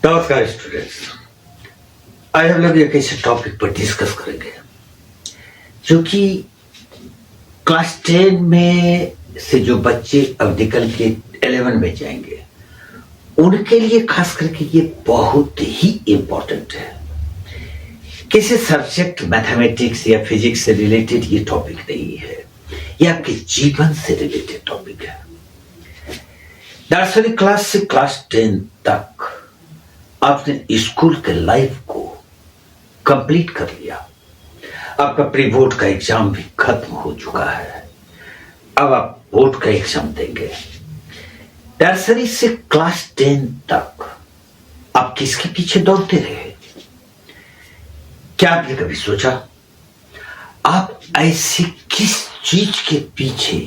नमस्कार स्टूडेंट्स। आज हम लोग एक ऐसे टॉपिक पर डिस्कस करेंगे जो कि क्लास 10 में से जो बच्चे अब निकल के 11 में जाएंगे उनके लिए खास करके ये बहुत ही इंपॉर्टेंट है। किसी सब्जेक्ट मैथमेटिक्स या फिजिक्स से रिलेटेड ये टॉपिक नहीं है, ये आपके जीवन से रिलेटेड टॉपिक है। नर्सरी क्लास से क्लास 10 तक आपने स्कूल के लाइफ को कंप्लीट कर लिया। आपका प्री बोर्ड का एग्जाम भी खत्म हो चुका है। अब आप बोर्ड का एग्जाम देंगे। नर्सरी से क्लास 10 तक आप किसके पीछे दौड़ते रहे? क्या आपने कभी सोचा आप ऐसी किस चीज के पीछे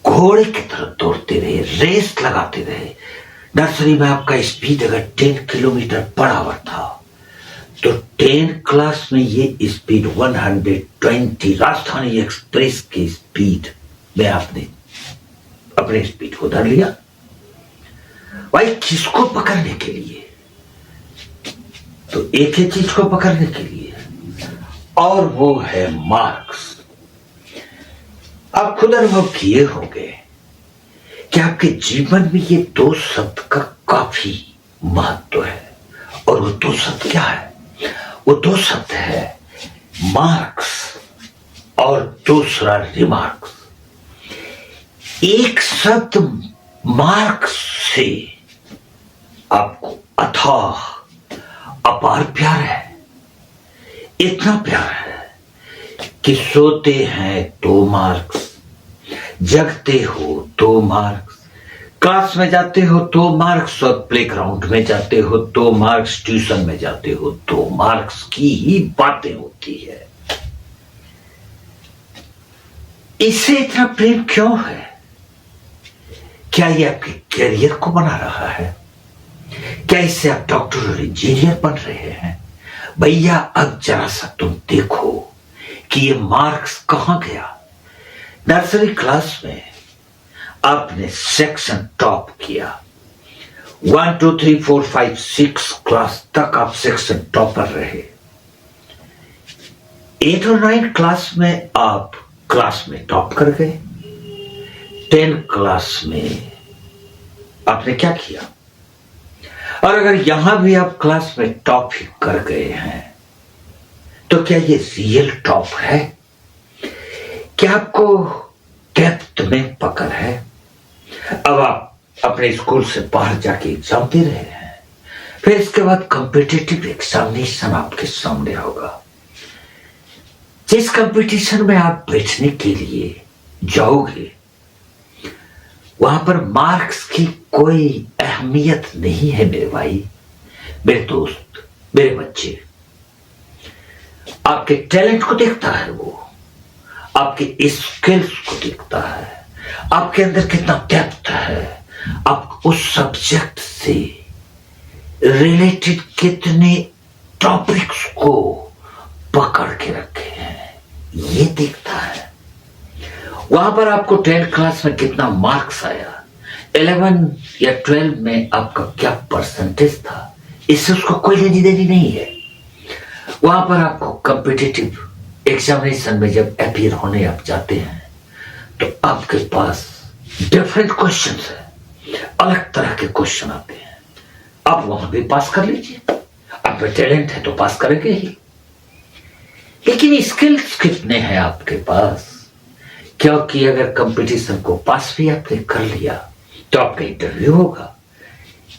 घोड़े की तरह दौड़ते रहे, रेस लगाते रहे? नर्सरी में आपका स्पीड अगर 10 किलोमीटर पर आवर था तो 10 क्लास में ये स्पीड 120 राजधानी एक्सप्रेस की स्पीड में आपने अपने स्पीड को धर लिया। भाई किसको पकड़ने के लिए? तो एक ही चीज को पकड़ने के लिए, और वो है मार्क्स। आप खुद अनुभव किए होंगे कि आपके जीवन में ये दो शब्द का काफी महत्व है। और वो दो शब्द क्या है? वो दो शब्द है मार्क्स और दूसरा रिमार्क्स। एक शब्द मार्क्स से आपको अथाह अपार प्यार है, इतना प्यार है कि सोते हैं 2 मार्क्स, जगते हो 2 मार्क्स, क्लास में जाते हो 2 मार्क्स, और प्लेग्राउंड में जाते हो 2 मार्क्स, ट्यूशन में जाते हो 2 मार्क्स की ही बातें होती है। इससे इतना प्रेम क्यों है? क्या ये आपके करियर को बना रहा है? क्या इससे आप डॉक्टर और इंजीनियर बन रहे हैं? भैया अब जरा सा तुम देखो कि ये मार्क्स कहां गया। नर्सरी क्लास में आपने सेक्शन टॉप किया, 1 2 3 4 5 6 क्लास तक आप सेक्शन टॉपर रहे। 8 और 9 क्लास में आप क्लास में टॉप कर गए। 10 क्लास में आपने क्या किया? और अगर यहां भी आप क्लास में टॉप ही कर गए हैं तो क्या ये रियल टॉप है? क्या आपको डेप्थ में पकड़ है? अब आप अपने स्कूल से बाहर जाके एग्जाम दे रहे हैं, फिर इसके बाद कॉम्पिटिटिव एग्जामिनेशन आपके सामने होगा। जिस कंपटीशन में आप बैठने के लिए जाओगे वहां पर मार्क्स की कोई अहमियत नहीं है मेरे भाई, मेरे दोस्त, मेरे बच्चे। आपके टैलेंट को देखता है वो, आपके स्किल्स को देखता है, आपके अंदर कितना डेप्थ है, आप उस सब्जेक्ट से रिलेटेड कितने टॉपिक्स को पकड़ के रखे हैं, ये देखता है। वहां पर आपको 10th क्लास में कितना मार्क्स आया, 11 या 12 में आपका क्या परसेंटेज था, इससे उसको कोई लेनी देनी नहीं है। वहां पर आपको कॉम्पिटिटिव एग्जामिनेशन में जब अपीयर होने आप जाते हैं तो आपके पास डिफरेंट क्वेश्चंस है, अलग तरह के क्वेश्चन आते हैं। आप वहां भी पास कर लीजिए, आप में टैलेंट है तो पास करेंगे ही, लेकिन स्किल्स कितने हैं आपके पास? क्योंकि अगर कंपटीशन को पास भी आपने कर लिया तो आपका इंटरव्यू होगा।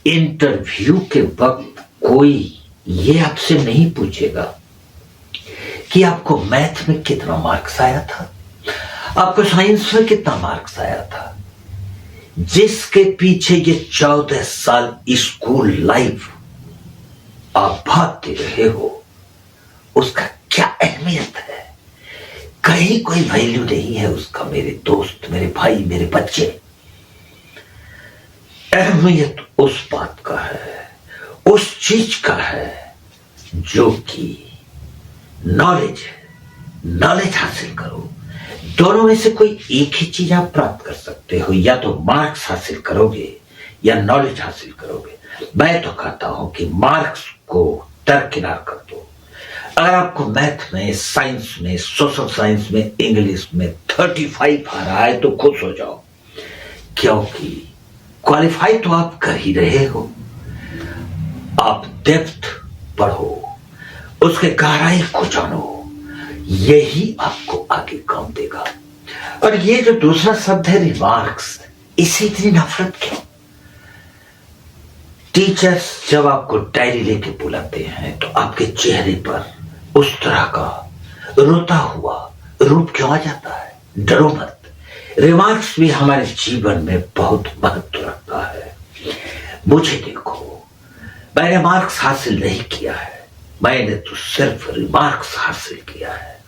इंटरव्यू के वक्त कोई ये आपसे नहीं पूछेगा कि आपको मैथ में कितना मार्क्स आया था, आपको साइंस में कितना मार्क्स आया था। जिसके पीछे ये 14 साल स्कूल लाइफ आप भागते रहे हो, उसका क्या अहमियत है? कहीं कोई वैल्यू नहीं है उसका मेरे दोस्त, मेरे भाई, मेरे बच्चे। अहमियत उस बात का है, उस चीज का है जो कि नॉलेज है। नॉलेज हासिल करो। दोनों में से कोई एक ही चीज आप प्राप्त कर सकते हो, या तो मार्क्स हासिल करोगे या नॉलेज हासिल करोगे। मैं तो कहता हूं कि मार्क्स को दरकिनार कर दो। अगर आपको मैथ में, साइंस में, सोशल साइंस में, इंग्लिश में 35 आ रहा है तो खुश हो जाओ, क्योंकि क्वालिफाई तो आप कर ही रहे हो। आप डेप्थ पढ़ो, उसके गहराई को जानो, यही आपको आगे काम देगा। और ये जो दूसरा शब्द है रिमार्क्स, इससे इतनी नफरत क्यों? टीचर्स जब आपको डायरी लेके बुलाते हैं तो आपके चेहरे पर उस तरह का रोता हुआ रूप क्यों आ जाता है? डरो मत, रिमार्क्स भी हमारे जीवन में बहुत महत्व रखता है। मुझे देखो, मैंने मार्क्स हासिल नहीं किया है, मैंने तो सिर्फ रिमार्क्स हासिल किया है।